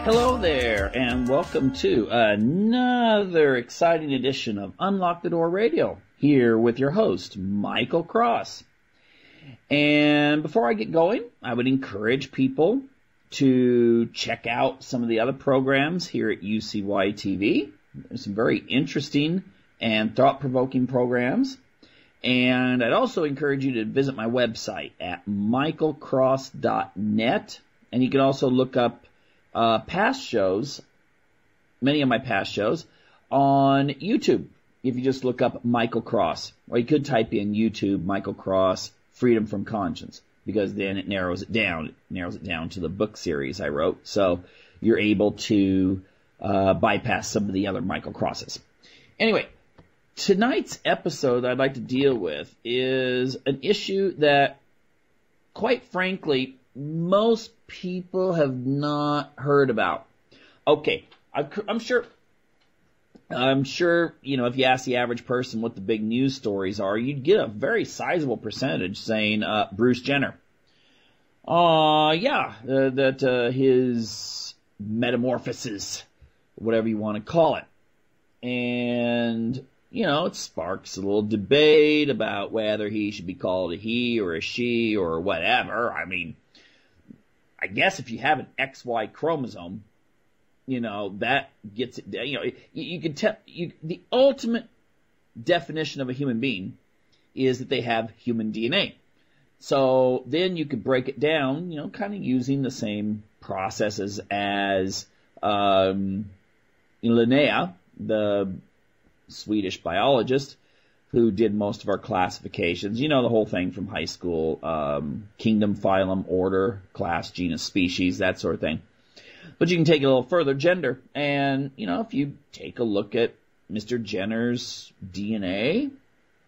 Hello there, and welcome to another exciting edition of Unlock the Door Radio, here with your host, Michael Cross. And before I get going, I would encourage people to check out some of the other programs here at UCY TV. There's some very interesting and thought-provoking programs. And I'd also encourage you to visit my website at michaelcross.net, and you can also look up past shows, many of my past shows, on YouTube. If you just look up Michael Cross, or you could type in YouTube, Michael Cross, Freedom from Conscience, because then it narrows it down. It narrows it down to the book series I wrote, so you're able to bypass some of the other Michael Crosses. Anyway, tonight's episode I'd like to deal with is an issue that, quite frankly, most people have not heard about. Okay, I'm sure, you know, if you ask the average person what the big news stories are, you'd get a very sizable percentage saying, Bruce Jenner. That his metamorphosis, whatever you want to call it. And, you know, it sparks a little debate about whether he should be called a he or a she or whatever. I mean, I guess if you have an XY chromosome, you know, that gets it, you know, you can tell, the ultimate definition of a human being is that they have human DNA. So then you could break it down, you know, kind of using the same processes as, Linnea, the Swedish biologist, who did most of our classifications. You know the whole thing from high school, kingdom, phylum, order, class, genus, species, that sort of thing. But you can take it a little further, gender. And, you know, if you take a look at Mr. Jenner's DNA,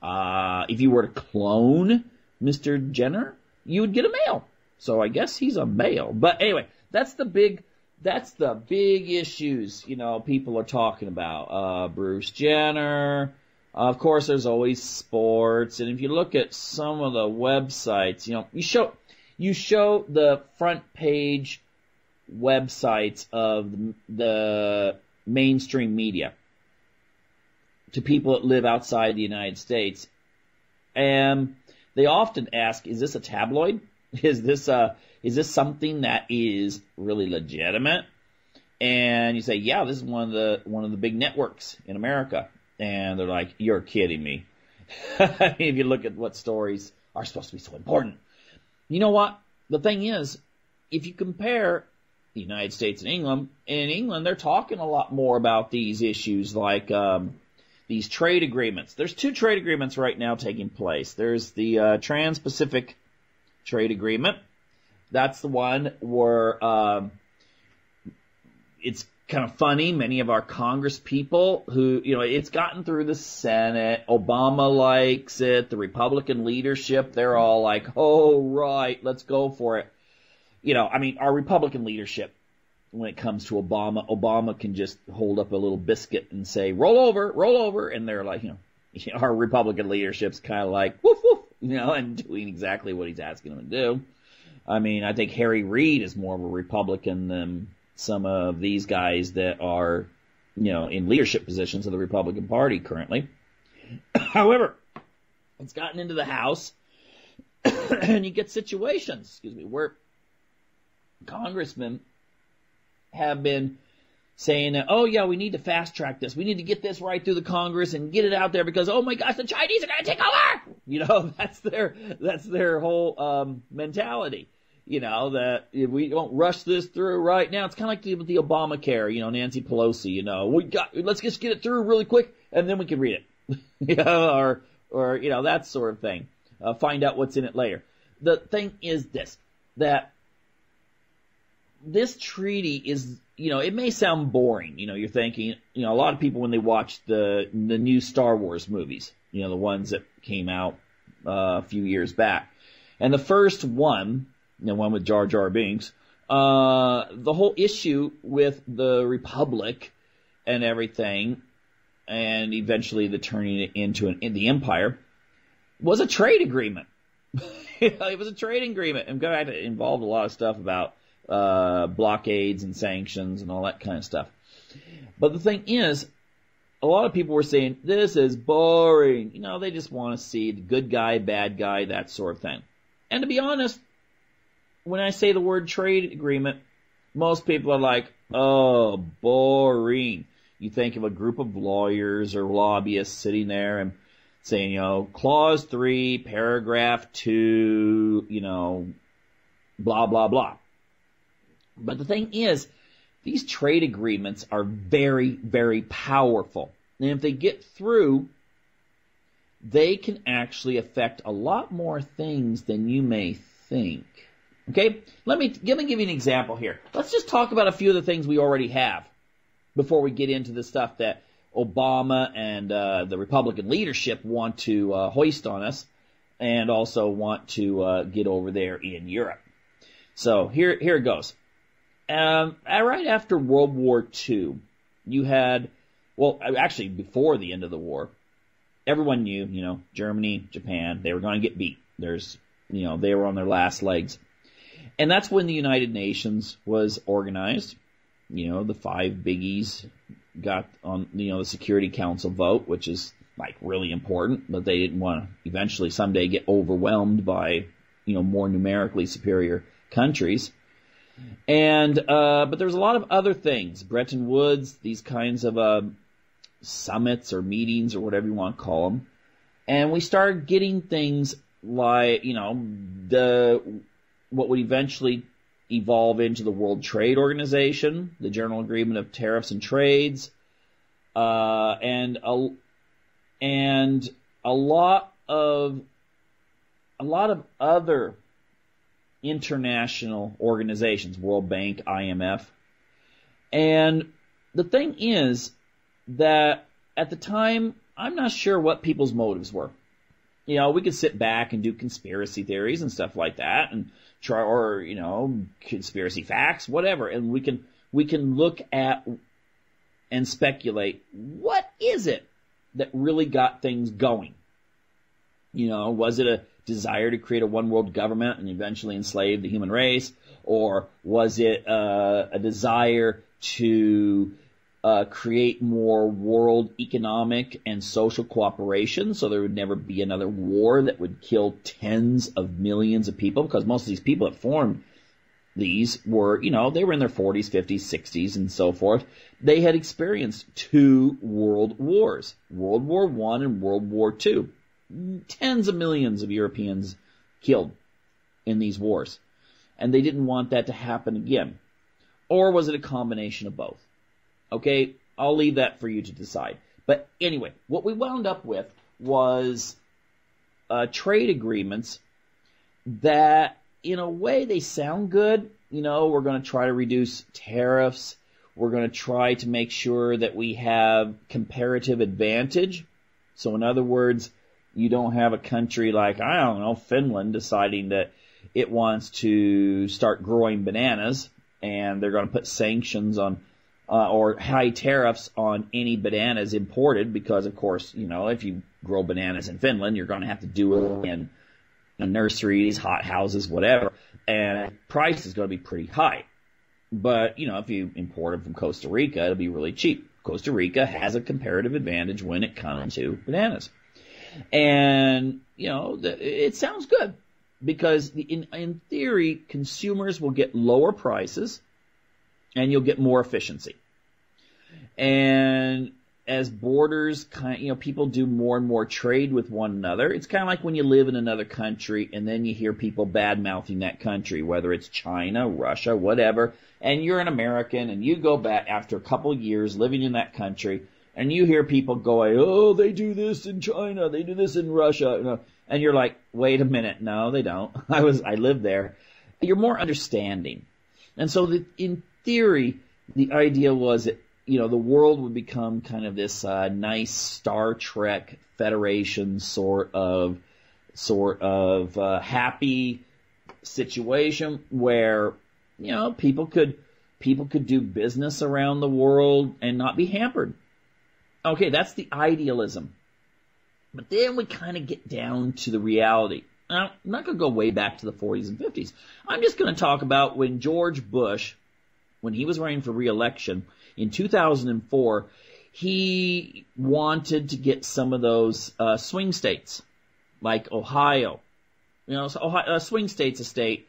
if you were to clone Mr. Jenner, you would get a male. So I guess he's a male. But anyway, that's the big issues, you know, people are talking about. Bruce Jenner. Of course, there's always sports, and if you look at some of the websites, you know, you show the front page websites of the mainstream media to people that live outside the United States, and they often ask, "Is this a tabloid? Is this something that is really legitimate?" And you say, "Yeah, this is one of the big networks in America." And they're like, "You're kidding me." If you look at what stories are supposed to be so important. You know what? The thing is, if you compare the United States and England, in England they're talking a lot more about these issues like these trade agreements. There's two trade agreements right now taking place. There's the Trans-Pacific Trade Agreement. That's the one where it's kind of funny. Many of our Congress people who, you know, it's gotten through the Senate. Obama likes it. The Republican leadership, they're all like, "Oh, right, let's go for it." You know, I mean, our Republican leadership, when it comes to Obama can just hold up a little biscuit and say, roll over. And they're like, you know, our Republican leadership's kind of like, woof, woof, you know, and doing exactly what he's asking them to do. I mean, I think Harry Reid is more of a Republican than some of these guys that are, you know, in leadership positions of the Republican Party currently. However, it's gotten into the House, and you get situations, where congressmen have been saying that, "Oh yeah, we need to fast track this. We need to get this right through the Congress and get it out there because, oh my gosh, the Chinese are going to take over." You know, that's their whole mentality. You know, that if we don't rush this through right now, it's kind of like with the Obamacare, you know, Nancy Pelosi, you know, let's just get it through really quick and then we can read it. You know, or, you know, that sort of thing. Find out what's in it later. The thing is that this treaty is, you know, it may sound boring. You know, you're thinking, you know, a lot of people when they watch the new Star Wars movies, you know, the ones that came out a few years back. And the first one, the one with Jar Jar Binks, the whole issue with the Republic and everything, and eventually the turning it into the Empire, was a trade agreement. It was a trade agreement. And it involved a lot of stuff about blockades and sanctions and all that kind of stuff. But the thing is, a lot of people were saying, this is boring. You know, they just want to see the good guy, bad guy, that sort of thing. And to be honest, when I say the word trade agreement, most people are like, oh, boring. You think of a group of lawyers or lobbyists sitting there and saying, you know, clause 3, paragraph 2, you know, blah, blah, blah. But the thing is, these trade agreements are very, very powerful. And if they get through, they can actually affect a lot more things than you may think. Okay? Let me give you an example here. Let's just talk about a few of the things we already have before we get into the stuff that Obama and the Republican leadership want to hoist on us and also want to get over there in Europe. So here it goes. Right after World War II, you had, well, actually before the end of the war, everyone knew, you know, Germany, Japan, they were going to get beat. They were on their last legs. And that's when the United Nations was organized. You know, the 5 biggies got on, you know, the Security Council vote, which is like really important, but they didn't want to eventually someday get overwhelmed by, you know, more numerically superior countries. And, but there's a lot of other things, Bretton Woods, these kinds of, summits or meetings or whatever you want to call them. And we started getting things like, you know, what would eventually evolve into the World Trade Organization, the General Agreement of Tariffs and Trades, and a lot of other international organizations, World Bank, IMF. And the thing is that at the time, I'm not sure what people's motives were. You know, we could sit back and do conspiracy theories and stuff like that and try, or, you know, conspiracy facts, whatever. And we can look at and speculate, what is it that really got things going? You know, was it a desire to create a one world government and eventually enslave the human race? Or was it a desire to create more world economic and social cooperation so there would never be another war that would kill tens of millions of people? Because most of these people that formed these were, you know, they were in their 40s, 50s, 60s, and so forth. They had experienced 2 world wars, World War I and World War II. Tens of millions of Europeans killed in these wars. And they didn't want that to happen again. Or was it a combination of both? Okay, I'll leave that for you to decide. But anyway, what we wound up with was trade agreements that, in a way, they sound good. You know, we're going to try to reduce tariffs. We're going to try to make sure that we have comparative advantage. So in other words, you don't have a country like, I don't know, Finland deciding that it wants to start growing bananas and they're going to put sanctions on or high tariffs on any bananas imported because, of course, you know, if you grow bananas in Finland, you're going to have to do it in nurseries, hot houses, whatever, and price is going to be pretty high. But, you know, if you import them from Costa Rica, it'll be really cheap. Costa Rica has a comparative advantage when it comes to bananas. And, you know, it sounds good because in theory, consumers will get lower prices and you'll get more efficiency. And as borders people do more and more trade with one another, it's kind of like when you live in another country and then you hear people bad-mouthing that country, whether it's China, Russia, whatever, and you're an American and you go back after a couple of years living in that country and you hear people going, oh, they do this in China, they do this in Russia, and you're like, wait a minute, no, they don't. I lived there. You're more understanding. And so in theory, the idea was that, you know, the world would become kind of this nice Star Trek Federation sort of happy situation where, you know, people could do business around the world and not be hampered. Okay, that's the idealism. But then we kind of get down to the reality. Now, I'm not going to go way back to the 40s and 50s. I'm just going to talk about when George Bush, when he was running for re-election in 2004, he wanted to get some of those swing states, like Ohio. So Ohio, swing state's a state,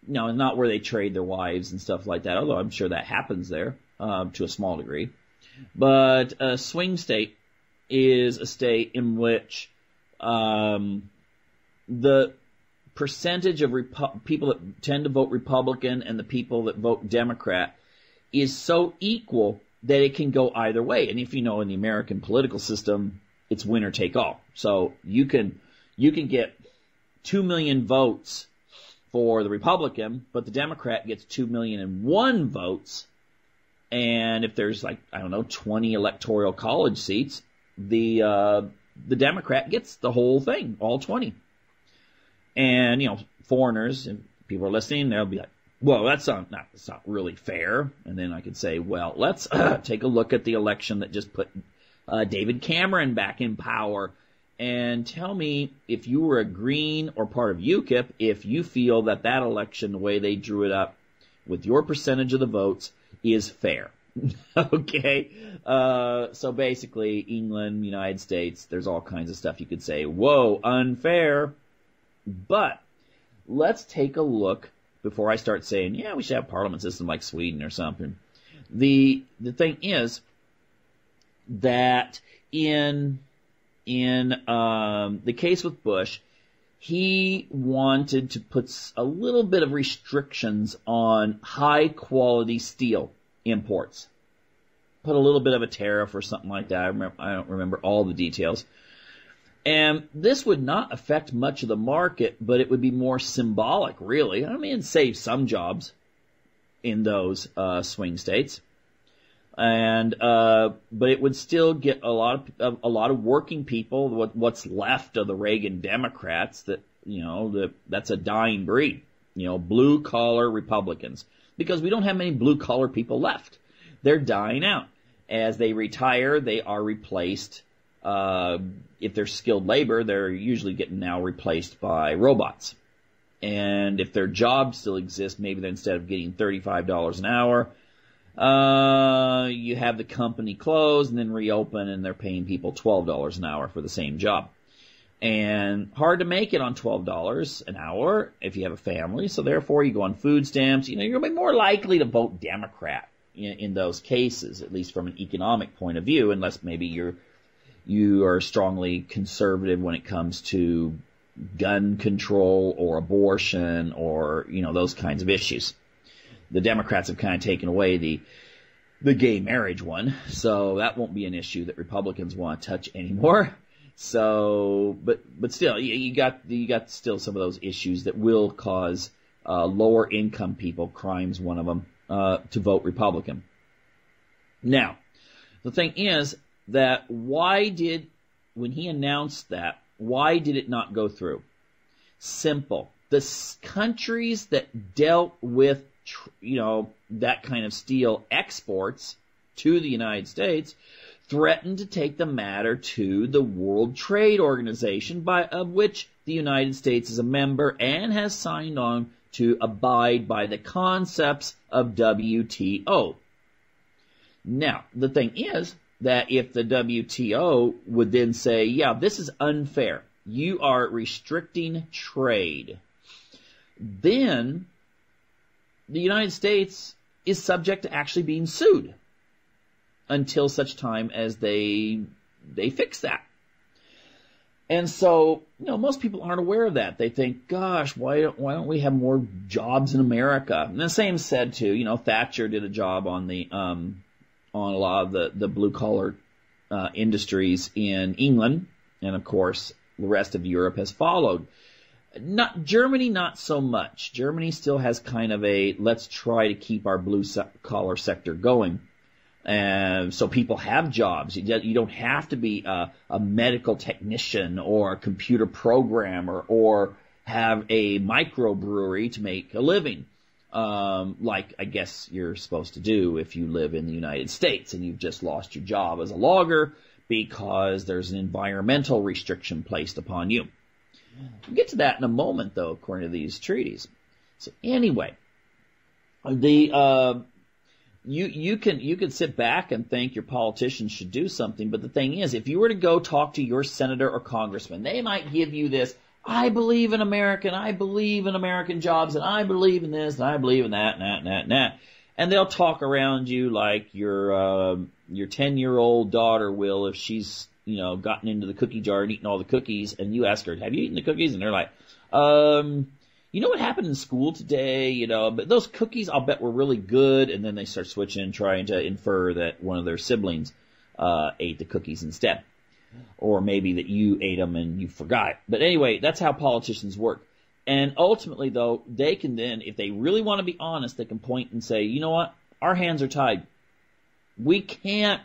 not where they trade their wives and stuff like that, although I'm sure that happens there to a small degree. But a swing state is a state in which the percentage of people that tend to vote Republican and the people that vote Democrat is so equal that it can go either way. And if you know, in the American political system, it's winner take all. So you can get 2 million votes for the Republican, but the Democrat gets 2,000,001 votes. And if there's 20 electoral college seats, the Democrat gets the whole thing, all 20. And, foreigners and people are listening, they'll be like, well, that's not really fair. And then I could say, well, let's take a look at the election that just put David Cameron back in power, and tell me, if you were a Green or part of UKIP, if you feel that election, the way they drew it up with your percentage of the votes, is fair. Okay? So basically, England, United States, there's all kinds of stuff you could say, whoa, unfair. But let's take a look before I start saying, yeah, we should have a parliament system like Sweden or something. The thing is that in the case with Bush, he wanted to put a little bit of restrictions on high quality steel imports. Put a little bit of a tariff or something like that. I don't remember all the details. And this would not affect much of the market, but it would be more symbolic, really. I mean, it'd save some jobs in those swing states, and but it would still get a lot of working people. What's left of the Reagan Democrats? That's a dying breed. Blue collar Republicans, because we don't have many blue collar people left. They're dying out. As they retire, they are replaced. If they're skilled labor, they're usually getting now replaced by robots. And if their jobs still exist, maybe instead of getting $35 an hour, you have the company close and then reopen, and they're paying people $12 an hour for the same job. And hard to make it on $12 an hour if you have a family, so therefore you go on food stamps. You're going to be more likely to vote Democrat in those cases, at least from an economic point of view, unless maybe you are strongly conservative when it comes to gun control or abortion or, those kinds of issues. The Democrats have kind of taken away the gay marriage one, so that won't be an issue that Republicans want to touch anymore. So, but still, you got still some of those issues that will cause lower income people, crime's one of them, to vote Republican. Now, the thing is, that when he announced that, why did it not go through? Simple. The countries that dealt with, that kind of steel exports to the United States threatened to take the matter to the World Trade Organization, of which the United States is a member and has signed on to abide by the concepts of WTO. Now, the thing is, that if the WTO would then say, yeah, this is unfair, you are restricting trade, then the United States is subject to actually being sued until such time as they fix that. And so, most people aren't aware of that. They think, gosh, why don't we have more jobs in America? And the same said too, Thatcher did a job on a lot of the blue-collar industries in England, and of course the rest of Europe has followed. Germany, not so much. Germany still has kind of let's try to keep our blue-collar sector going. So people have jobs. You don't have to be a medical technician or a computer programmer or have a microbrewery to make a living. Like I guess you're supposed to do if you live in the United States and you've just lost your job as a logger because there's an environmental restriction placed upon you. We'll get to that in a moment, though, according to these treaties. So anyway, the you can sit back and think your politicians should do something, but the thing is, if you were to go talk to your senator or congressman, they might give you this, I believe in America, and I believe in American jobs, and I believe in this, and I believe in that, and that, and that, and that. And they'll talk around you like your 10-year-old daughter will if she's, gotten into the cookie jar and eaten all the cookies, and you ask her, have you eaten the cookies? And they're like, you know what happened in school today? But those cookies I'll bet were really good, and then they start switching, trying to infer that one of their siblings ate the cookies instead. Or maybe that you ate them and you forgot. But anyway, that's how politicians work. And ultimately, though, they can then, if they really want to be honest, they can point and say, you know what? Our hands are tied. We can't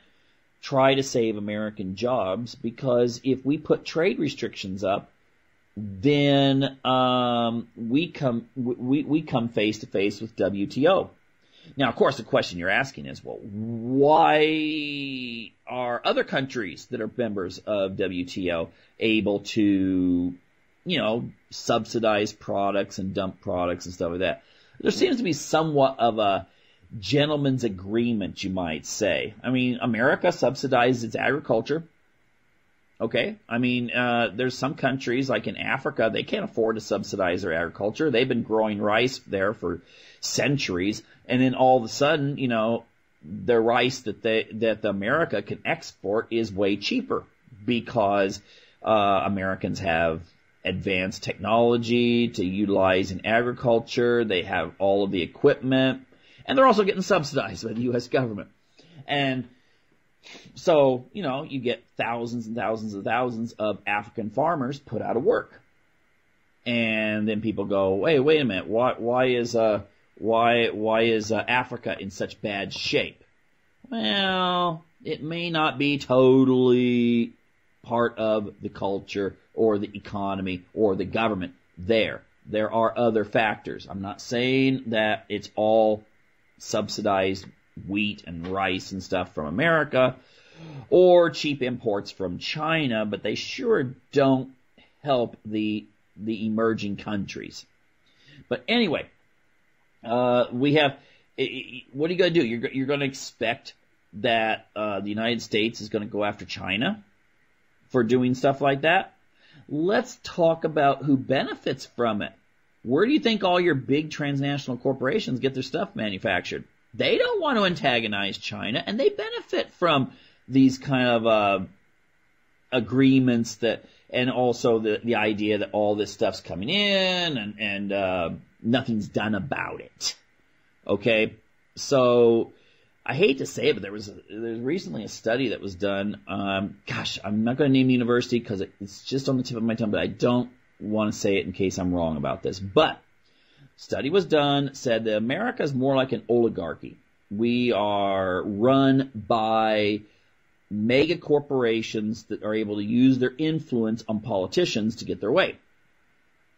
try to save American jobs because if we put trade restrictions up, then we come face to face with WTO. Now, of course, the question you're asking is, well, why are other countries that are members of WTO able to, subsidize products and dump products and stuff like that? There seems to be somewhat of a gentleman's agreement, you might say. I mean, America subsidizes its agriculture. Okay? I mean, there's some countries, like in Africa, they can't afford to subsidize their agriculture. They've been growing rice there for centuries, and then all of a sudden, the rice that America can export is way cheaper because Americans have advanced technology to utilize in agriculture. They have all of the equipment, and they're also getting subsidized by the U.S. government. And so, you get thousands and thousands and thousands of African farmers put out of work. And then people go, wait a minute, why is Africa in such bad shape? Well, it may not be totally part of the culture or the economy or the government there. There are other factors. I'm not saying that it's all subsidized wheat and rice and stuff from America or cheap imports from China, but they sure don't help the emerging countries. But anyway, we have, what are you going to do? You're going to expect that the United States is going to go after China for doing stuff like that? Let's talk about who benefits from it. Where do you think all your big transnational corporations get their stuff manufactured? They don't want to antagonize China, and they benefit from these kind of agreements and also the idea that all this stuff's coming in and nothing's done about it. Okay? So, I hate to say it, but there's recently a study that was done. I'm not going to name the university because it's just on the tip of my tongue, but I don't want to say it in case I'm wrong about this. But study was done, said that America is more like an oligarchy. We are run by mega corporations that are able to use their influence on politicians to get their way.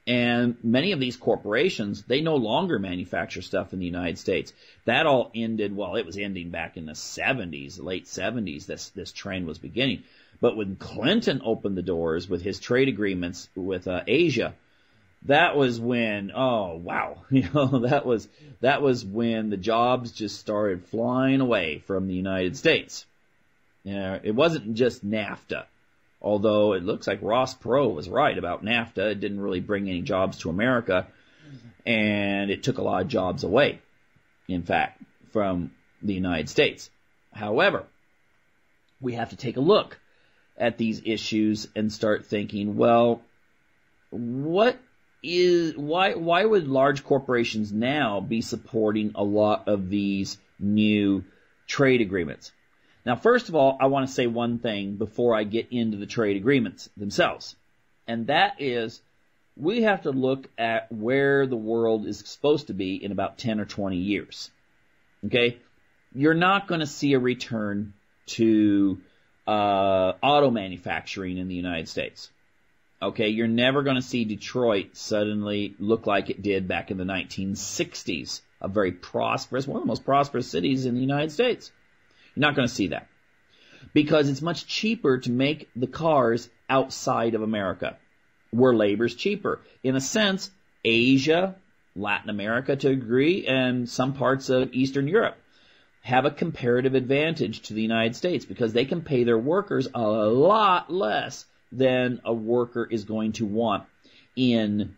And many of these corporations, they no longer manufacture stuff in the United States. That all ended, it was ending back in the 70s, late 70s, this trend was beginning. But when Clinton opened the doors with his trade agreements with Asia, that was when, that was when the jobs just started flying away from the United States. It wasn't just NAFTA. Although it looks like Ross Perot was right about NAFTA. It didn't really bring any jobs to America, and it took a lot of jobs away, in fact, from the United States. However, we have to take a look at these issues and start thinking, well, why would large corporations now be supporting a lot of these new trade agreements? Now, first of all, I want to say one thing before I get into the trade agreements themselves, and that is we have to look at where the world is supposed to be in about 10 or 20 years. Okay? You're not going to see a return to auto manufacturing in the United States. Okay? You're never going to see Detroit suddenly look like it did back in the 1960s, a very prosperous, one of the most prosperous cities in the United States. You're not going to see that because it's much cheaper to make the cars outside of America. where labor's cheaper. In a sense, Asia, Latin America to a degree, and some parts of Eastern Europe have a comparative advantage to the United States because they can pay their workers a lot less than a worker is going to want in,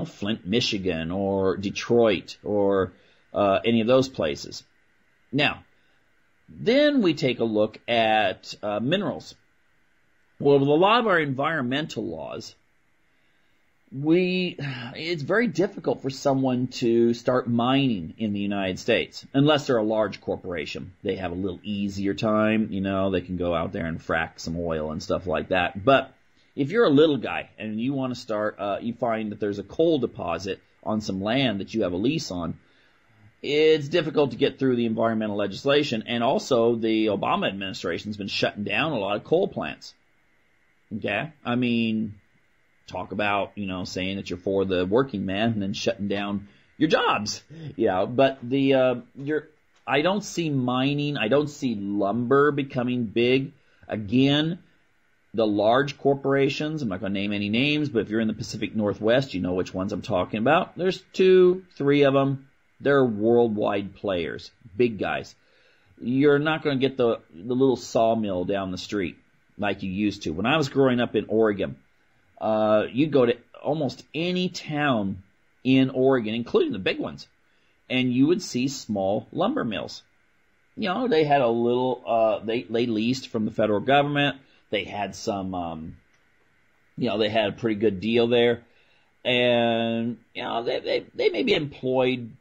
Flint, Michigan, or Detroit, or any of those places. Now, then we take a look at minerals. Well, with a lot of our environmental laws, it's very difficult for someone to start mining in the United States, unless they're a large corporation. They have a little easier time, they can go out there and frack some oil and stuff like that. But if you're a little guy and you want to start, you find that there's a coal deposit on some land that you have a lease on, it's difficult to get through the environmental legislation. And also, the Obama administration's been shutting down a lot of coal plants. Okay? I mean, talk about, saying that you're for the working man and then shutting down your jobs. Yeah, but I don't see mining, I don't see lumber becoming big. Again, the large corporations, I'm not going to name any names, but if you're in the Pacific Northwest, you know which ones I'm talking about. There's 2, 3 of them. They're worldwide players, big guys. You're not going to get the little sawmill down the street like you used to. When I was growing up in Oregon, you'd go to almost any town in Oregon, including the big ones, and you would see small lumber mills. They had a little, they leased from the federal government. They had some, they had a pretty good deal there. And, they maybe employed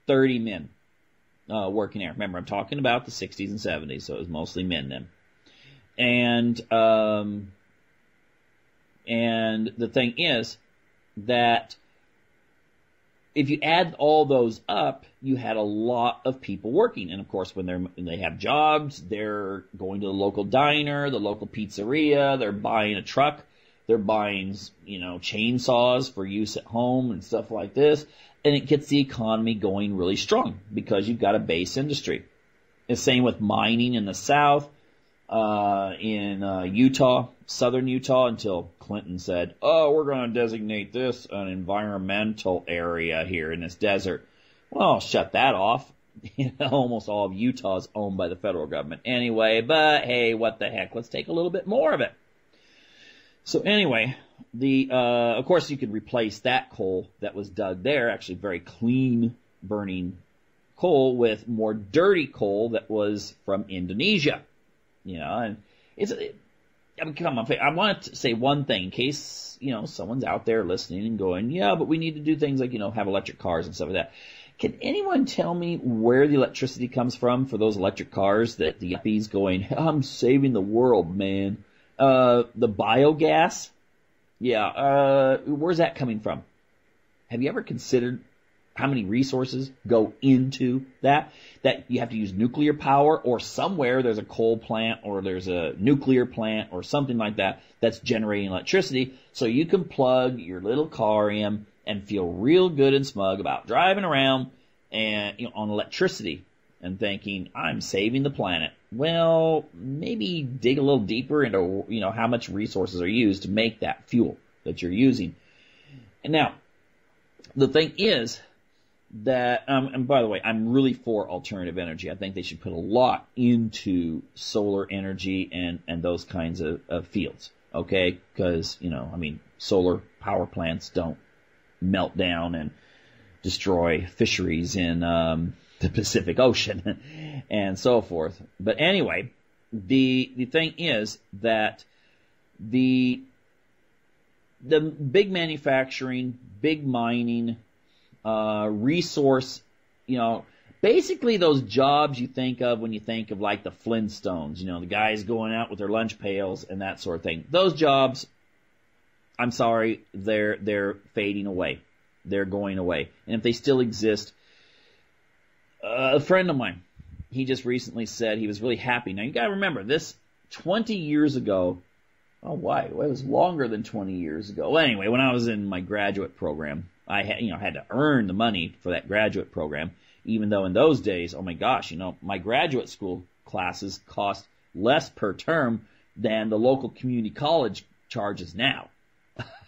30 men, working there. Remember, I'm talking about the 60s and 70s, so it was mostly men then. And the thing is that if you add all those up, you had a lot of people working. And of course, when they have jobs, they're going to the local diner, the local pizzeria, they're buying a truck, they're buying, chainsaws for use at home and stuff like this. And it gets the economy going really strong because you've got a base industry. The same with mining in the South. In Utah, southern Utah, until Clinton said, we're going to designate this an environmental area here in this desert. Well, shut that off. Almost all of Utah is owned by the federal government anyway, but hey, what the heck, let's take a little bit more of it. So anyway, of course you could replace that coal that was dug there, actually very clean burning coal, with more dirty coal that was from Indonesia. And come on, I want to say one thing in case, someone's out there listening and going, yeah, but we need to do things like, have electric cars and stuff like that. Can anyone tell me where the electricity comes from for those electric cars that the yuppies going, I'm saving the world, man? The biogas? Yeah, where's that coming from? Have you ever considered how many resources go into that you have to use nuclear power, or somewhere there's a coal plant or there's a nuclear plant or something like that that's generating electricity, so you can plug your little car in and feel real good and smug about driving around and on electricity and thinking, I'm saving the planet. Well, maybe dig a little deeper into how much resources are used to make that fuel that you're using. And now, the thing is that, and by the way, I'm really for alternative energy. I think they should put a lot into solar energy and those kinds of fields, okay? Because, solar power plants don't melt down and destroy fisheries in the Pacific Ocean and so forth. But anyway, the thing is that the big manufacturing, big mining, resource, basically those jobs you think of when you think of like the Flintstones, the guys going out with their lunch pails and that sort of thing. Those jobs, I'm sorry, they're fading away. They're going away. And if they still exist, a friend of mine, he just recently said he was really happy. Now you gotta remember, this 20 years ago, oh why? Well, it was longer than 20 years ago. Well, anyway, when I was in my graduate program, I had to earn the money for that graduate program, even though in those days, oh my gosh, my graduate school classes cost less per term than the local community college charges now.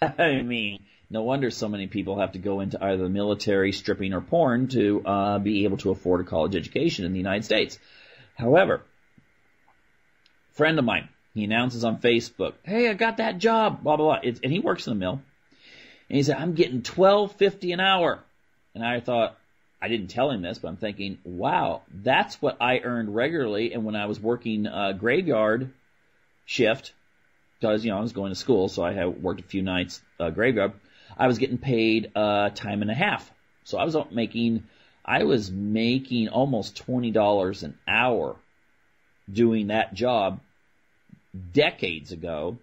I mean, no wonder so many people have to go into either the military, stripping, or porn to be able to afford a college education in the United States. However, friend of mine, he announces on Facebook, "Hey, I got that job," blah, blah, blah. And he works in a mill. And he said, "I'm getting $12.50 an hour." And I thought, I didn't tell him this, but I'm thinking, wow, that's what I earned regularly. And when I was working graveyard shift, because, I was going to school, so I had worked a few nights graveyard, I was getting paid time and a half. So I was making almost $20 an hour doing that job decades ago.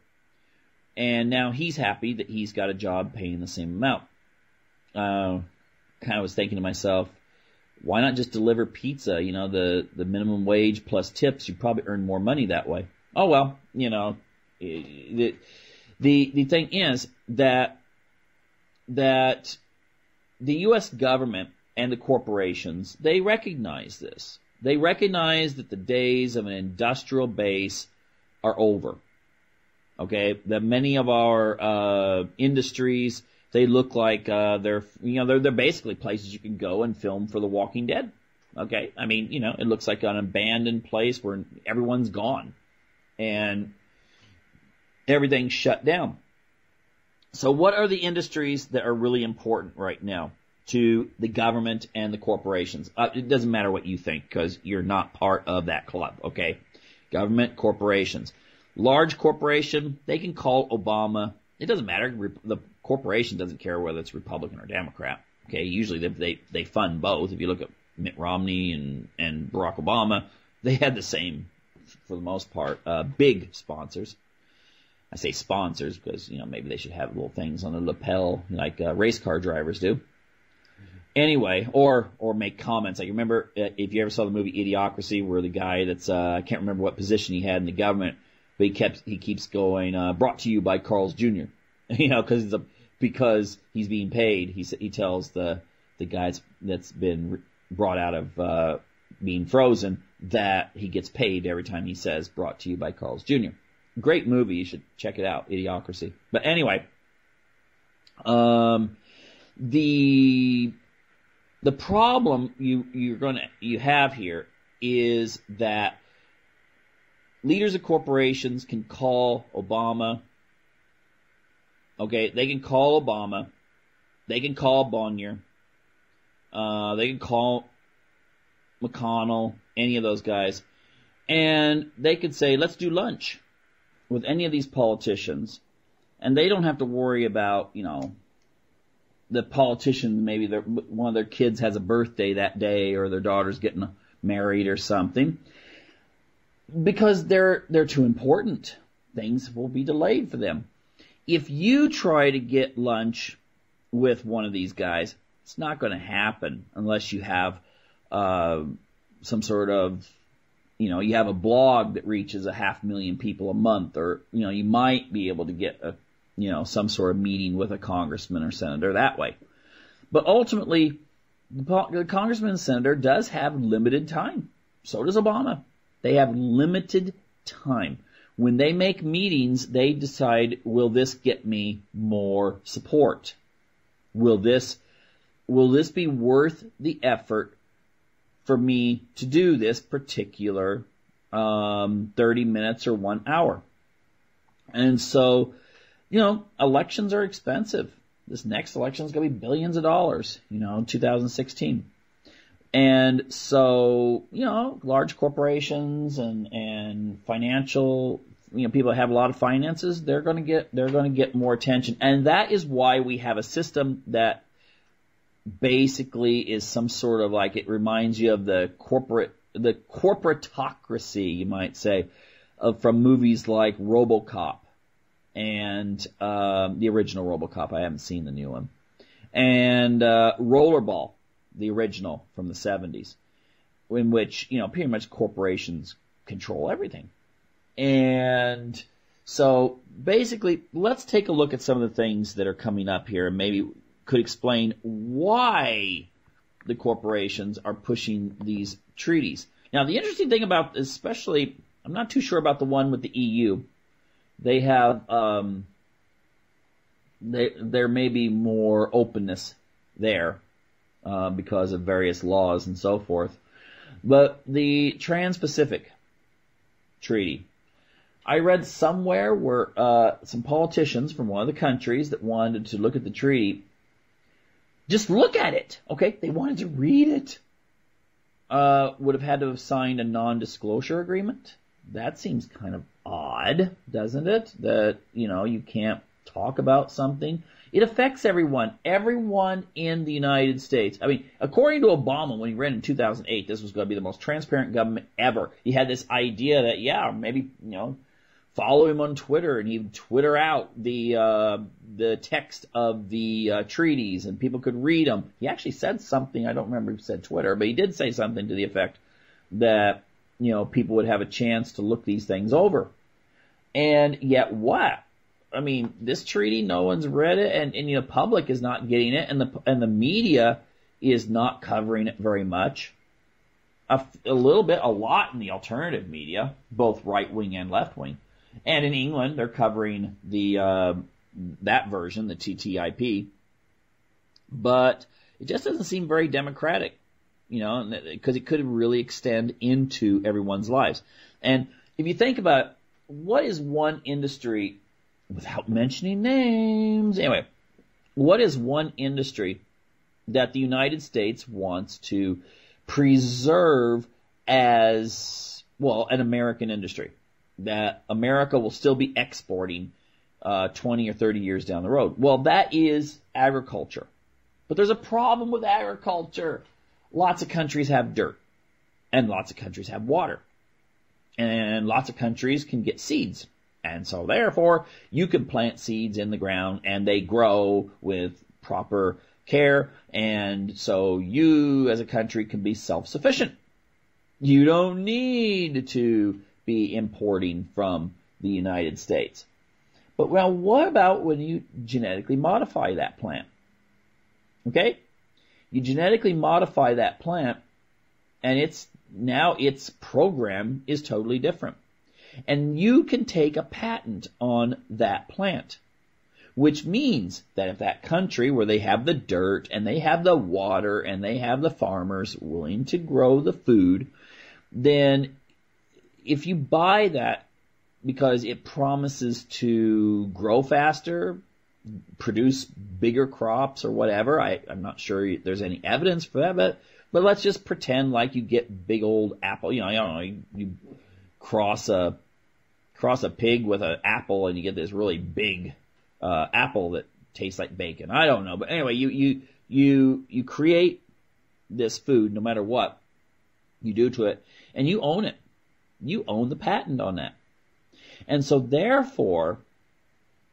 And now he's happy that he's got a job paying the same amount. Kind of was thinking to myself, why not just deliver pizza? The minimum wage plus tips, you probably earn more money that way. Oh well, the thing is that the U.S. government and the corporations, they recognize this. They recognize that the days of an industrial base are over. Okay, that many of our industries, they look like they're basically places you can go and film for The Walking Dead. Okay, I mean, it looks like an abandoned place where everyone's gone and everything's shut down. So what are the industries that are really important right now to the government and the corporations? It doesn't matter what you think because you're not part of that club, okay? Government, corporations. Large corporation, they can call Obama. It doesn't matter. The corporation doesn't care whether it's Republican or Democrat, okay? Usually they fund both. If you look at Mitt Romney and Barack Obama, they had the same, for the most part, big sponsors. I say sponsors because, maybe they should have little things on the lapel like race car drivers do. Anyway, or make comments. Like, remember, if you ever saw the movie Idiocracy, where the guy that's, I can't remember what position he had in the government, but he keeps going, brought to you by Carl's Jr., because he's being paid. He tells the guy that's been brought out of, being frozen that he gets paid every time he says brought to you by Carl's Jr. Great movie. You should check it out. Idiocracy. But anyway, the problem you have here is that leaders of corporations can call Obama. Okay, they can call Obama. They can call Bonnier. They can call McConnell, any of those guys, and they could say, let's do lunch with any of these politicians, and they don't have to worry about, the politician, maybe one of their kids has a birthday that day or their daughter's getting married or something, because they're too important. Things will be delayed for them. If you try to get lunch with one of these guys, it's not going to happen unless you have some sort of, you have a blog that reaches 500,000 people a month, or, you might be able to get some sort of meeting with a congressman or senator that way. But ultimately, the congressman and senator does have limited time. So does Obama. They have limited time. When they make meetings, they decide, will this get me more support? Will this be worth the effort for me to do this particular 30 minutes or 1 hour? And so, elections are expensive. This next election is going to be billions of dollars, 2016. And so, large corporations and financial, people that have a lot of finances, they're going to get more attention. And that is why we have a system that basically is some sort of like, it reminds you of the corporatocracy, you might say, from movies like RoboCop and the original RoboCop. I haven't seen the new one. And Rollerball, the original from the 70s, in which, pretty much corporations control everything. And so basically, let's take a look at some of the things that are coming up here and maybe could explain why the corporations are pushing these treaties. Now, the interesting thing about, especially, I'm not too sure about the one with the EU. They have there may be more openness there because of various laws and so forth. But the Trans-Pacific Treaty, I read somewhere where some politicians from one of the countries that wanted to look at the treaty, just look at it, okay? They wanted to read it. Would have had to have signed a non-disclosure agreement. That seems kind of odd, doesn't it? That, you can't talk about something. It affects everyone in the United States. I mean, according to Obama, when he ran in 2008, this was going to be the most transparent government ever. He had this idea that, maybe, follow him on Twitter, and he'd Twitter out the text of the treaties, and people could read them. He actually said something, I don't remember if he said Twitter, but he did say something to the effect that, people would have a chance to look these things over. And yet what? I mean, this treaty, no one's read it, and the public is not getting it, and the media is not covering it very much. A lot in the alternative media, both right wing and left wing. And in England, they're covering that version, the TTIP. But it just doesn't seem very democratic, because it could really extend into everyone's lives. And if you think about what is one industry, without mentioning names, anyway, what is one industry that the United States wants to preserve as, an American industry, that America will still be exporting 20 or 30 years down the road? Well, that is agriculture. But there's a problem with agriculture. Lots of countries have dirt, and lots of countries have water, and lots of countries can get seeds. And so therefore, you can plant seeds in the ground, and they grow with proper care, and so you as a country can be self-sufficient. You don't need to be importing from the United States. But what about when you genetically modify that plant? Okay? You genetically modify that plant, and its program is totally different. And you can take a patent on that plant, which means that if that country where they have the dirt and they have the water and they have the farmers willing to grow the food, then if you buy that because it promises to grow faster, produce bigger crops or whatever, I'm not sure there's any evidence for that, but let's just pretend like you get big old apple, you cross a pig with an apple and you get this really big apple that tastes like bacon. I don't know, but anyway, you create this food no matter what you do to it, and you own it. You own the patent on that. And so therefore,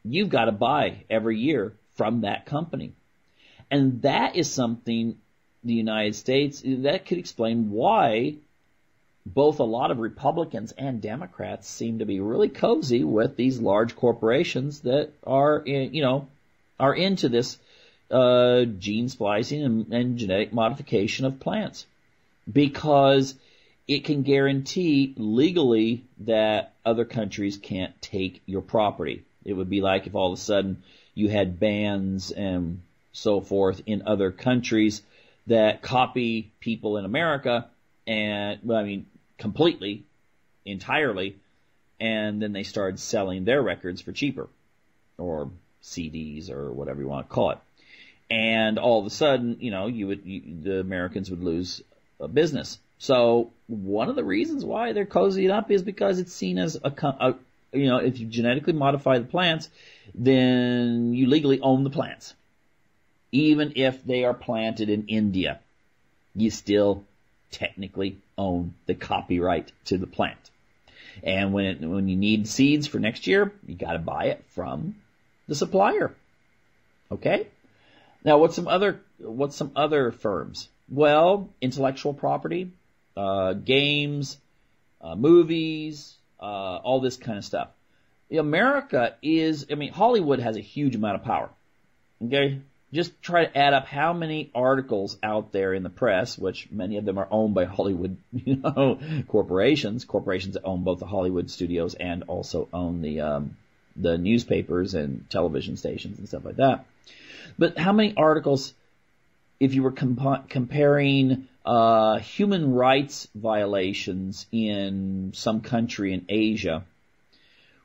you've got to buy every year from that company. And that is something the United States, that could explain why both a lot of Republicans and Democrats seem to be really cozy with these large corporations that are into this gene splicing and genetic modification of plants, because it can guarantee legally that other countries can't take your property. It would be like if all of a sudden you had bans and so forth in other countries that copy people in America, and completely, entirely, and then they started selling their records for cheaper, or CDs, or whatever you want to call it. And all of a sudden, the Americans would lose a business. So one of the reasons why they're cozying up is because it's seen as if you genetically modify the plants, then you legally own the plants. Even if they are planted in India, you still technically own the copyright to the plant. And when you need seeds for next year, you got to buy it from the supplier. Okay? Now, what's some other firms? Well, intellectual property, games, movies, all this kind of stuff. Hollywood has a huge amount of power. Okay? Just try to add up how many articles out there in the press, which many of them are owned by Hollywood, corporations that own both the Hollywood studios and also own the the newspapers and television stations and stuff like that. But how many articles, if you were comparing human rights violations in some country in Asia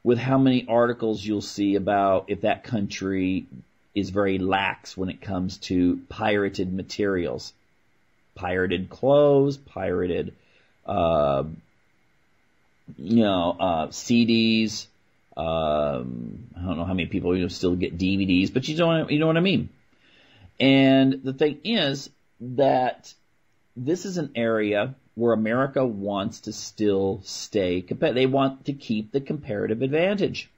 with how many articles you'll see about if that country is very lax when it comes to pirated materials, pirated clothes, pirated, CDs. I don't know how many people still get DVDs, but you know what I mean. And the thing is that this is an area where America wants to still stay competitive. They want to keep the comparative advantage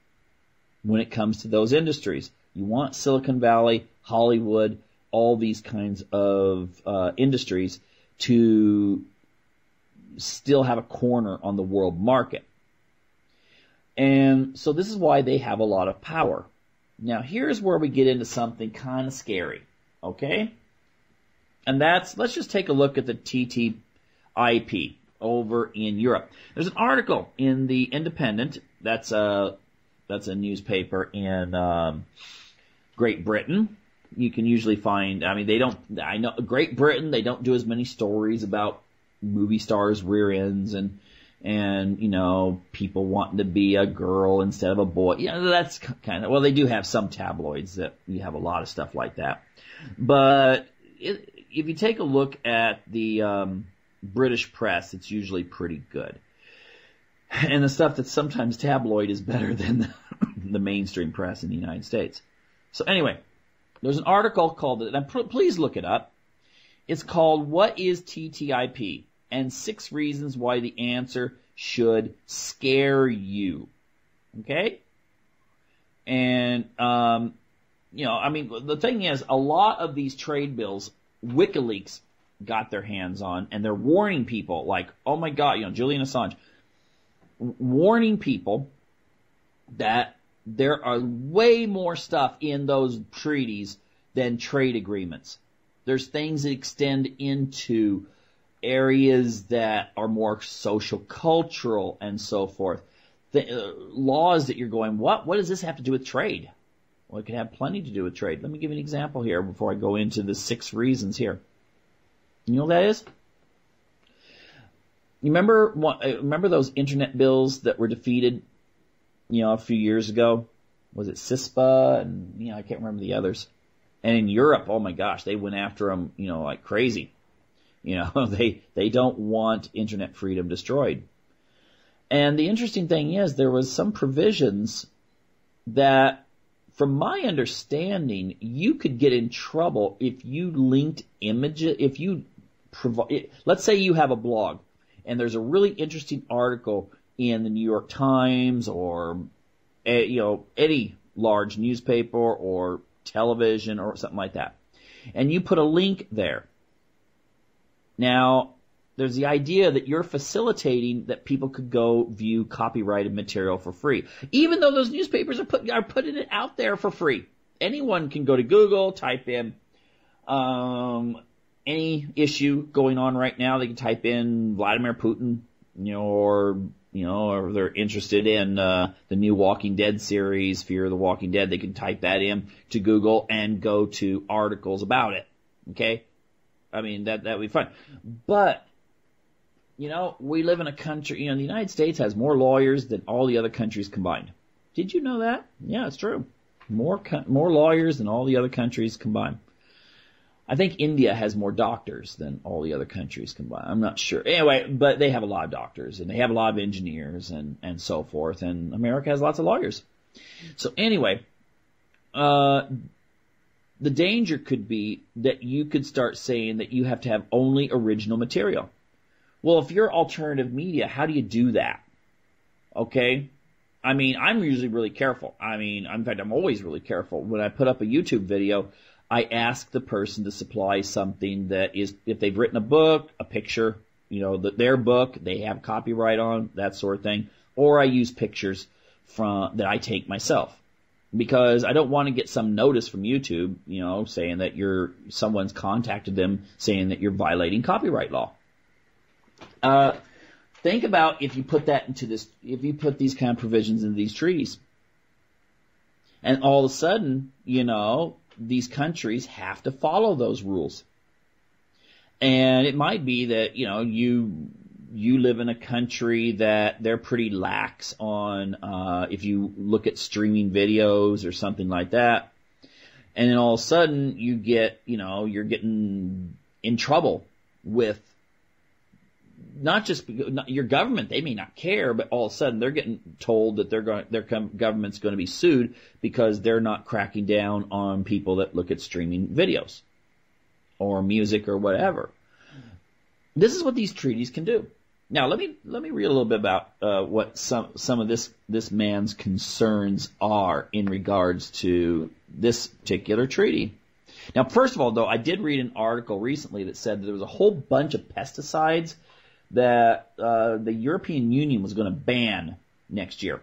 when it comes to those industries. You want Silicon Valley, Hollywood, all these kinds of industries to still have a corner on the world market. And so this is why they have a lot of power. Now, here's where we get into something kind of scary, okay? And let's just take a look at the TTIP over in Europe. There's an article in the Independent, that's a newspaper in Great Britain. You can usually find, I know Great Britain, they don't do as many stories about movie stars' rear ends and people wanting to be a girl instead of a boy. That's kind of, well, they do have some tabloids that you have a lot of stuff like that. But if you take a look at the British press, it's usually pretty good. And the stuff that's sometimes tabloid is better than the mainstream press in the United States. So anyway, there's an article called, and please look it up. It's called, "What is TTIP? And 6 Reasons Why the Answer Should Scare You." Okay? And, the thing is, a lot of these trade bills, WikiLeaks got their hands on, and they're warning people, like, oh my God, Julian Assange, warning people that there are way more stuff in those treaties than trade agreements. There's things that extend into areas that are more social, cultural, and so forth. Laws that you're going, what does this have to do with trade? Well, it could have plenty to do with trade. Let me give you an example here before I go into the 6 reasons here. You know what that is? You remember those internet bills that were defeated, a few years ago? Was it CISPA? And, I can't remember the others. And in Europe, oh my gosh, they went after them, like crazy. They don't want internet freedom destroyed. And the interesting thing is there was some provisions that, from my understanding, you could get in trouble if you linked images, if you provide, let's say you have a blog and there's a really interesting article in the New York Times or, any large newspaper or television or something like that. And you put a link there. Now, there's the idea that you're facilitating that people could go view copyrighted material for free. Even though those newspapers are putting it out there for free. Anyone can go to Google, type in any issue going on right now. They can type in Vladimir Putin, or they're interested in the new Walking Dead series, Fear of the Walking Dead. They can type that in to Google and go to articles about it. Okay? That would be fun. But, we live in a country, the United States has more lawyers than all the other countries combined. Did you know that? Yeah, it's true. More lawyers than all the other countries combined. I think India has more doctors than all the other countries combined. I'm not sure. Anyway, but they have a lot of doctors, and they have a lot of engineers and so forth, and America has lots of lawyers. So anyway, the danger could be that you could start saying that you have to have only original material. Well, if you're alternative media, how do you do that? Okay? I'm usually really careful. In fact, I'm always really careful. When I put up a YouTube video, I ask the person to supply something that is, if they've written a book, a picture, their book, they have copyright on, that sort of thing. Or I use pictures that I take myself. Because I don't want to get some notice from YouTube, saying that someone's contacted them saying that you're violating copyright law. Think about if you put these kind of provisions into these treaties. And all of a sudden, these countries have to follow those rules. And it might be that, you live in a country that they're pretty lax on, if you look at streaming videos or something like that. And then all of a sudden you get, you're getting in trouble with not just your government. They may not care, but all of a sudden they're getting told that their government's going to be sued because they're not cracking down on people that look at streaming videos or music or whatever. This is what these treaties can do. Now, let me read a little bit about what some of this man's concerns are in regards to this particular treaty. Now, first of all, though, I did read an article recently that said that there was a whole bunch of pesticides that the European Union was going to ban next year.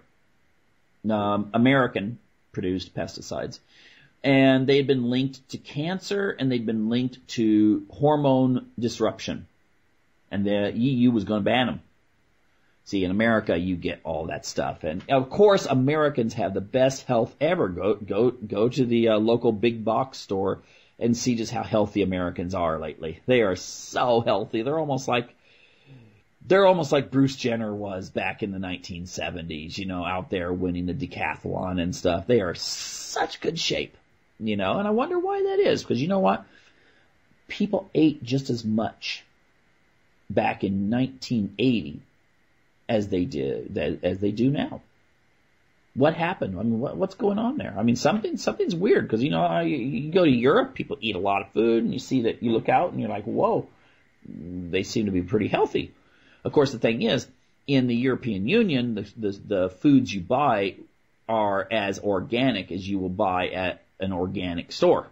American-produced pesticides. And they had been linked to cancer, and they'd been linked to hormone disruption. And the EU was going to ban them. See, in America, you get all that stuff. And, of course, Americans have the best health ever. Go to the local big box store and see just how healthy Americans are lately. They are so healthy. They're almost like Bruce Jenner was back in the 1970s, out there winning the decathlon and stuff. They are such good shape, and I wonder why that is. Because you know what? People ate just as much back in 1980 as they do now. What happened? I mean, what's going on there? I mean, something's weird because, you go to Europe, people eat a lot of food, and you see that you look out and you're like, whoa, they seem to be pretty healthy. Of course, the thing is, in the European Union, the foods you buy are as organic as you will buy at an organic store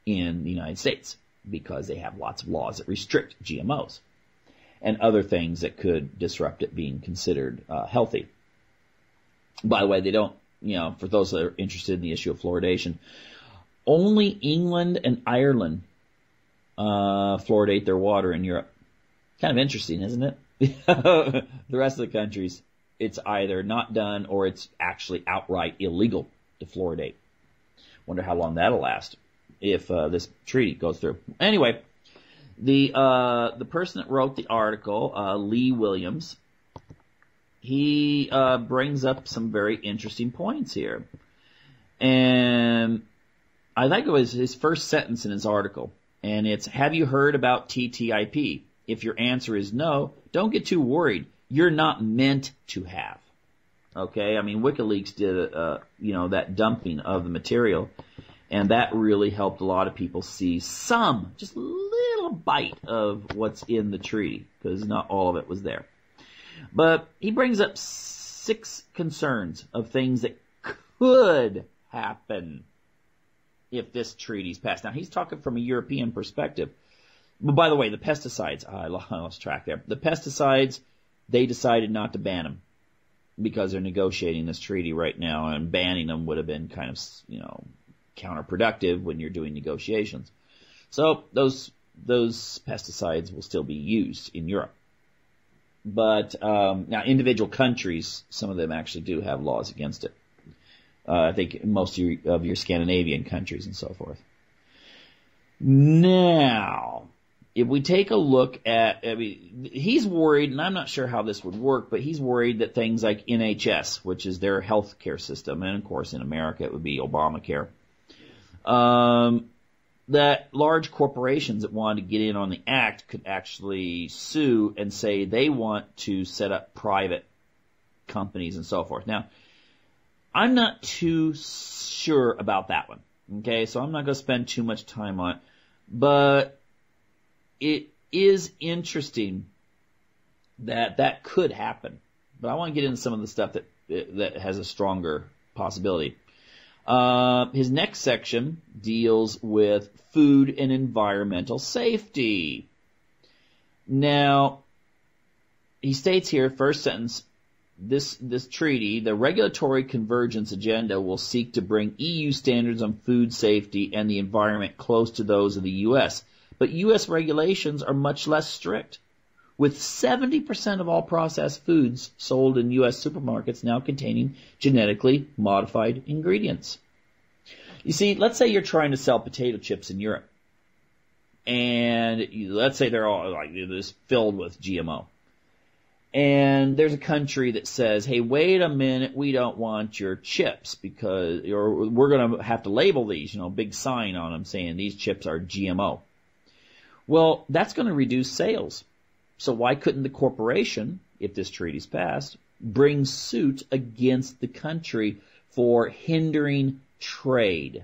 in the United States because they have lots of laws that restrict GMOs and other things that could disrupt it being considered healthy. By the way, they don't, for those that are interested in the issue of fluoridation, only England and Ireland fluoridate their water in Europe. Kind of interesting, isn't it? The rest of the countries, it's either not done or it's actually outright illegal to fluoridate. Wonder how long that'll last if this treaty goes through. Anyway, the person that wrote the article, Lee Williams, he brings up some very interesting points here. And I think it was his first sentence in his article, and it's, have you heard about TTIP? If your answer is no, don't get too worried. You're not meant to have. Okay? I mean, WikiLeaks did, that dumping of the material, and that really helped a lot of people see some, just a little bite of what's in the treaty, because not all of it was there. But he brings up 6 concerns of things that could happen if this treaty's passed. Now, he's talking from a European perspective. But by the way, the pesticides, I lost track there. The pesticides, they decided not to ban them because they're negotiating this treaty right now, and banning them would have been kind of, counterproductive when you're doing negotiations. So those pesticides will still be used in Europe. But now individual countries, some of them actually do have laws against it. I think most of your Scandinavian countries and so forth. Now, if we take a look at, he's worried, and I'm not sure how this would work, but he's worried that things like NHS, which is their health care system, and of course in America it would be Obamacare, that large corporations that wanted to get in on the act could actually sue and say they want to set up private companies and so forth. Now, I'm not too sure about that one, okay, so I'm not going to spend too much time on it, but it is interesting that could happen. But I want to get into some of the stuff that has a stronger possibility. His next section deals with food and environmental safety. Now, he states here, first sentence, this treaty, the regulatory convergence agenda will seek to bring EU standards on food safety and the environment close to those of the U.S., but U.S. regulations are much less strict, with 70% of all processed foods sold in U.S. supermarkets now containing genetically modified ingredients. You see, let's say you're trying to sell potato chips in Europe. And let's say they're all like this filled with GMO. And there's a country that says, hey, wait a minute, we don't want your chips because, or we're going to have to label these, big sign on them saying these chips are GMO. Well, that's going to reduce sales. So why couldn't the corporation, if this treaty's passed, bring suit against the country for hindering trade?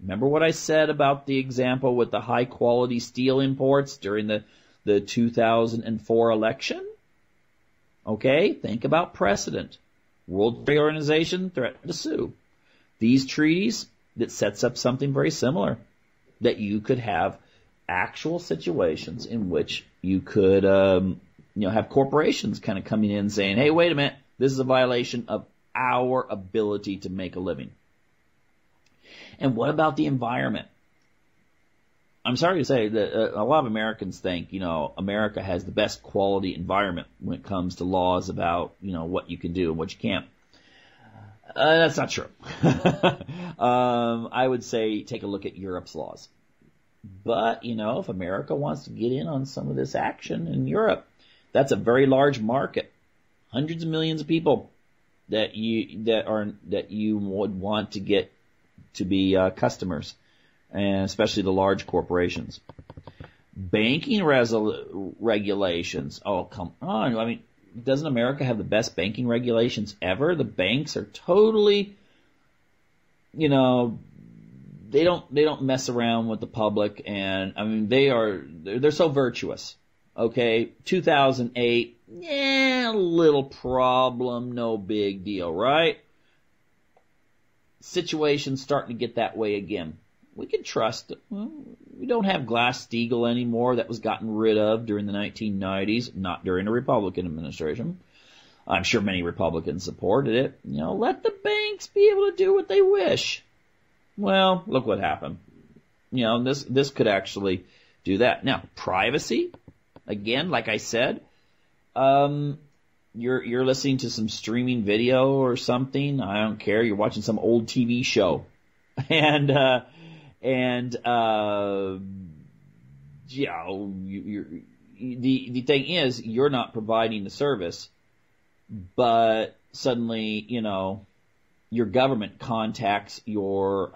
Remember what I said about the example with the high-quality steel imports during the 2004 election? Okay, think about precedent. World Trade Organization threatened to sue. These treaties, that sets up something very similar, that you could have actual situations in which you could have corporations kind of coming in saying, hey, wait a minute, this is a violation of our ability to make a living. And what about the environment? I'm sorry to say that a lot of Americans think, America has the best quality environment when it comes to laws about, what you can do and what you can't. That's not true. I would say take a look at Europe's laws. But, if America wants to get in on some of this action in Europe, that's a very large market. Hundreds of millions of people that you would want to get to be customers, and especially the large corporations. Banking regulations. Oh, come on. I mean, doesn't America have the best banking regulations ever? The banks are totally, they don't mess around with the public, and I mean they're so virtuous. Okay, 2008, a little problem, no big deal, right? Situation's starting to get that way again. We can trust it. Well, we don't have Glass-Steagall anymore. That was gotten rid of during the 1990s, not during a Republican administration. I'm sure many Republicans supported it. Let the banks be able to do what they wish. Well, look what happened. This could actually do that. Now, privacy, again, like I said, you're listening to some streaming video or something. I don't care. You're watching some old TV show, and the thing is, you're not providing the service, but suddenly, your government contacts your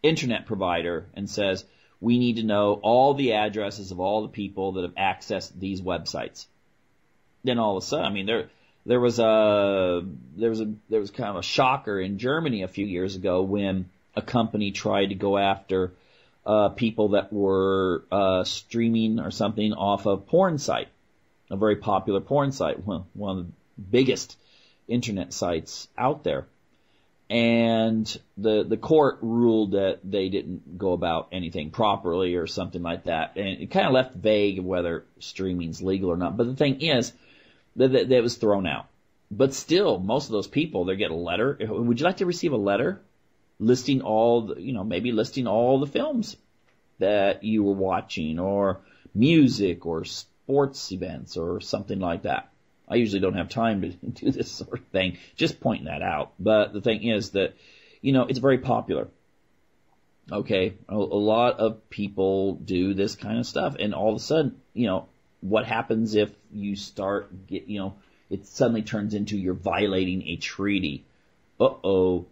internet provider and says, we need to know all the addresses of all the people that have accessed these websites. Then all of a sudden, I mean, there was kind of a shocker in Germany a few years ago when a company tried to go after people that were streaming or something off a porn site, a very popular porn site, one of the biggest internet sites out there. And the court ruled that they didn't go about anything properly or something like that. And it kind of left vague whether streaming's legal or not. But the thing is that it was thrown out. But still, most of those people, they get a letter. Would you like to receive a letter listing maybe listing all the films that you were watching, or music or sports events or something like that? I usually don't have time to do this sort of thing, just pointing that out. But the thing is that, it's very popular. Okay, a lot of people do this kind of stuff, and all of a sudden, what happens if you start it suddenly turns into you're violating a treaty? Uh-oh,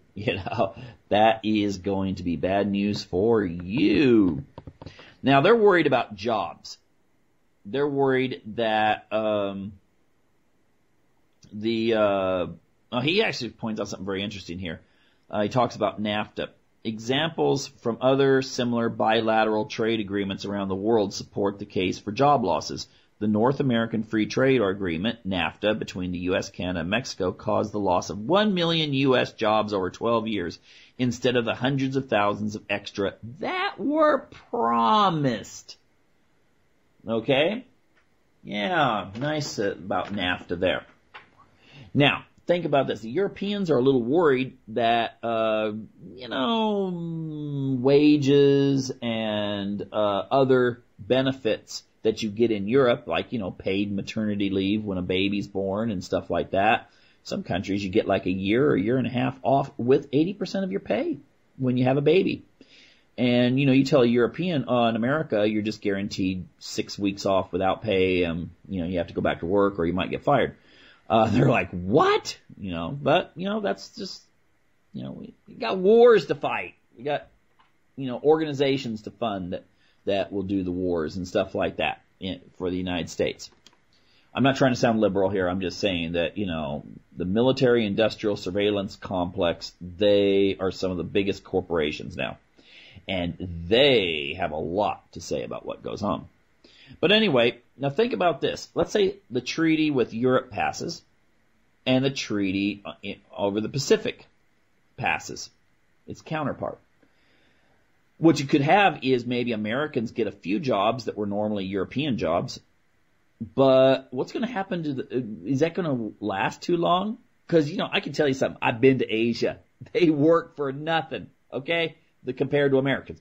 that is going to be bad news for you. Now, they're worried about jobs. They're worried that, he actually points out something very interesting here. He talks about NAFTA. Examples from other similar bilateral trade agreements around the world support the case for job losses. The North American Free Trade Agreement, NAFTA, between the U.S., Canada, and Mexico caused the loss of 1 million U.S. jobs over 12 years instead of the hundreds of thousands of extra that were promised. Okay? Yeah, nice about NAFTA there. Now, think about this. The Europeans are a little worried that, wages and other benefits that you get in Europe, like, paid maternity leave when a baby's born and stuff like that. Some countries you get like a year or a year and a half off with 80% of your pay. when you have a baby. And, you tell a European, in America, you're just guaranteed 6 weeks off without pay. You have to go back to work or you might get fired. They're like, what? But, that's just, we got wars to fight. We got, organizations to fund that will do the wars and stuff like that for the United States. I'm not trying to sound liberal here. I'm just saying that, the military industrial surveillance complex, they are some of the biggest corporations now. And they have a lot to say about what goes on. But anyway, now think about this. Let's say the treaty with Europe passes and the treaty over the Pacific passes, its counterpart. What you could have is maybe Americans get a few jobs that were normally European jobs, but what's going to happen to is that going to last too long? Because, I can tell you something. I've been to Asia. They work for nothing, okay, compared to Americans.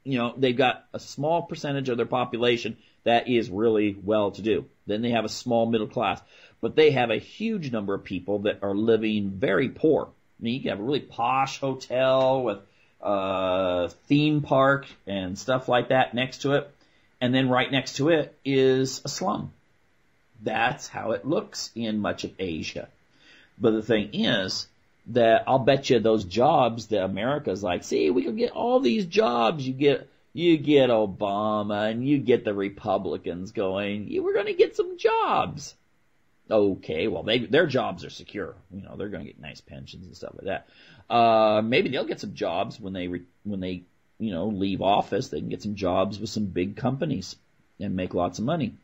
They've got a small percentage of their population that is really well-to-do. Then they have a small middle class. But they have a huge number of people that are living very poor. I mean, you can have a really posh hotel with theme park and stuff like that next to it. And then right next to it is a slum. That's how it looks in much of Asia. But the thing is that I'll bet you those jobs that America's like, see, we can get all these jobs. You get Obama and you get the Republicans going, we're going to get some jobs. Okay, well, their jobs are secure. They're going to get nice pensions and stuff like that. Maybe they'll get some jobs when they leave office. They can get some jobs with some big companies and make lots of money.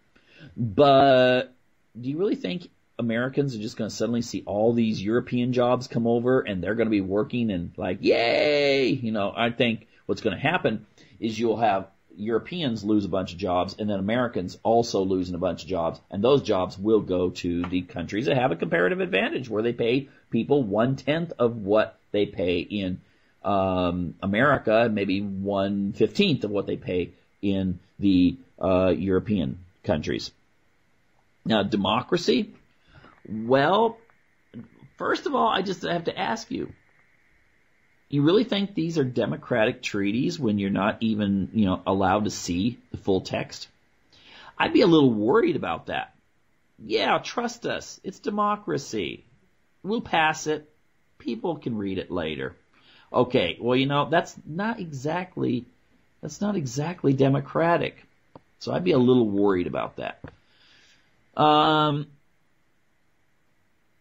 But do you really think Americans are just going to suddenly see all these European jobs come over and they're going to be working and like, yay? I think what's going to happen is you'll have Europeans lose a bunch of jobs and then Americans also losing a bunch of jobs. And those jobs will go to the countries that have a comparative advantage where they pay people 1/10 of what they pay in America, maybe 1/15 of what they pay in the European countries. Now, democracy. Well, first of all, I just have to ask you, you really think these are democratic treaties when you're not even, allowed to see the full text? I'd be a little worried about that. Yeah, trust us. It's democracy. We'll pass it. People can read it later. Okay, well, that's not exactly democratic. So I'd be a little worried about that.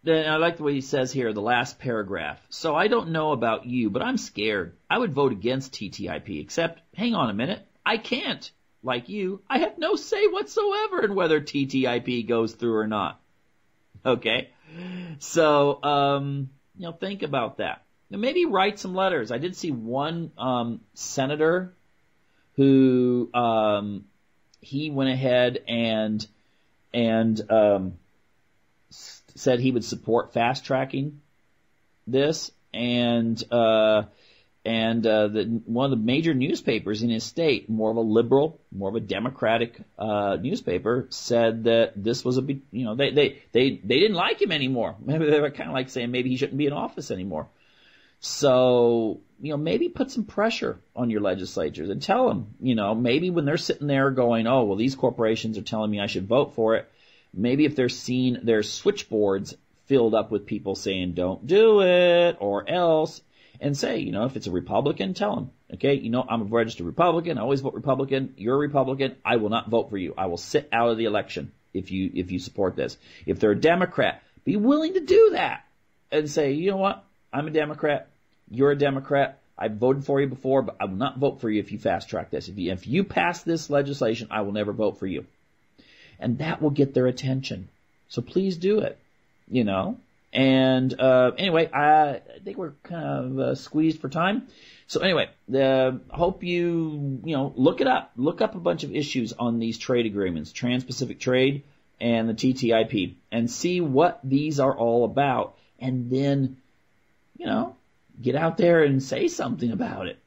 Then I like the way he says here, the last paragraph. So I don't know about you, but I'm scared. I would vote against TTIP, except, hang on a minute, I can't. Like you, I have no say whatsoever in whether TTIP goes through or not. Okay? So, think about that. Now maybe write some letters. I did see one senator who he went ahead and said he would support fast tracking this, and one of the major newspapers in his state, more of a liberal, more of a democratic newspaper, said that this was they didn't like him anymore. Maybe they were kind of like saying maybe he shouldn't be in office anymore. So maybe put some pressure on your legislatures and tell them, maybe when they're sitting there going, oh well, these corporations are telling me I should vote for it. Maybe if they're seeing their switchboards filled up with people saying don't do it or else, and say, if it's a Republican, tell them, okay, I'm a registered Republican, I always vote Republican, you're a Republican, I will not vote for you. I will sit out of the election if you support this. If they're a Democrat, be willing to do that and say, you know what, I'm a Democrat, you're a Democrat, I voted for you before, but I will not vote for you if you fast track this. If you pass this legislation, I will never vote for you. And that will get their attention. So please do it, And anyway, I think we're kind of squeezed for time. So anyway, hope you look it up. Look up a bunch of issues on these trade agreements, Trans-Pacific Trade and the TTIP, and see what these are all about. And then, get out there and say something about it.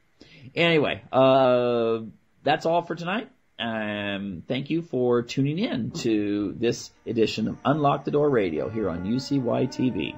Anyway, that's all for tonight. Thank you for tuning in to this edition of Unlock the Door Radio here on UCY TV.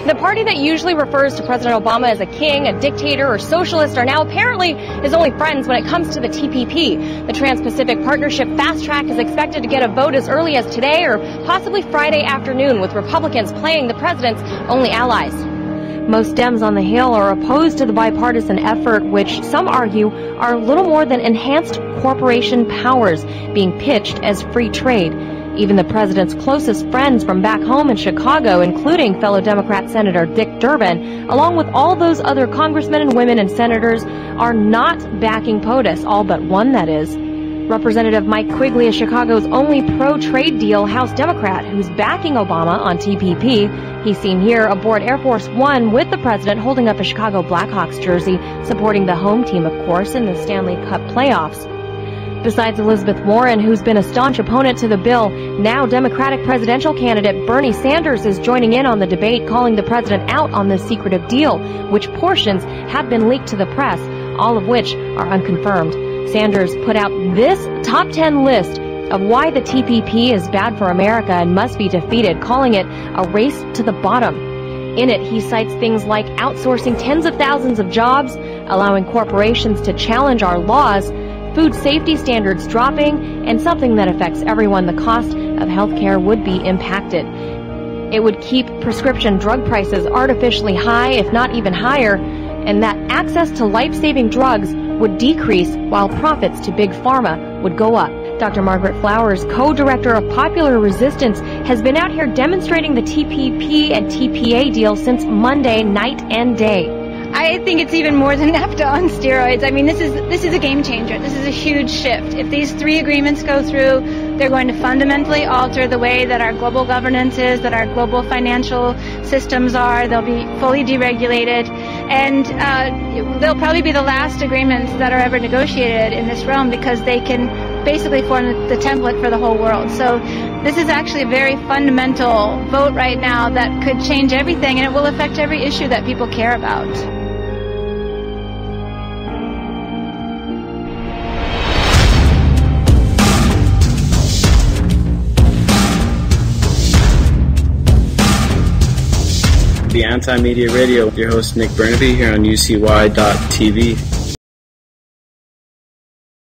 The party that usually refers to President Obama as a king, a dictator, or socialist are now apparently his only friends when it comes to the TPP. The Trans-Pacific Partnership Fast Track is expected to get a vote as early as today or possibly Friday afternoon, with Republicans playing the president's only allies. Most Dems on the Hill are opposed to the bipartisan effort, which some argue are little more than enhanced corporation powers being pitched as free trade. Even the president's closest friends from back home in Chicago, including fellow Democrat Senator Dick Durbin, along with all those other congressmen and women and senators, are not backing POTUS, all but one, that is. Representative Mike Quigley is Chicago's only pro-trade deal House Democrat who's backing Obama on TPP. He's seen here aboard Air Force One with the president holding up a Chicago Blackhawks jersey, supporting the home team, of course, in the Stanley Cup playoffs. Besides Elizabeth Warren, who's been a staunch opponent to the bill, now Democratic presidential candidate Bernie Sanders is joining in on the debate, calling the president out on this secretive deal, which portions have been leaked to the press, all of which are unconfirmed. Sanders put out this top 10 list of why the TPP is bad for America and must be defeated, calling it a race to the bottom. In it, he cites things like outsourcing tens of thousands of jobs, allowing corporations to challenge our laws, food safety standards dropping, and something that affects everyone, the cost of health care would be impacted. It would keep prescription drug prices artificially high, if not even higher, and that access to life-saving drugs would decrease while profits to Big Pharma would go up. Dr. Margaret Flowers, co-director of Popular Resistance, has been out here demonstrating the TPP and TPA deal since Monday, night and day. I think it's even more than NAFTA on steroids. I mean, this is a game changer. This is a huge shift. If these three agreements go through, they're going to fundamentally alter the way that our global governance is, that our global financial systems are. They'll be fully deregulated, and they'll probably be the last agreements that are ever negotiated in this realm, because they can basically form the template for the whole world. So this is actually a very fundamental vote right now that could change everything, and it will affect every issue that people care about. The Anti-Media Radio with your host Nick Burnaby here on UCY.tv.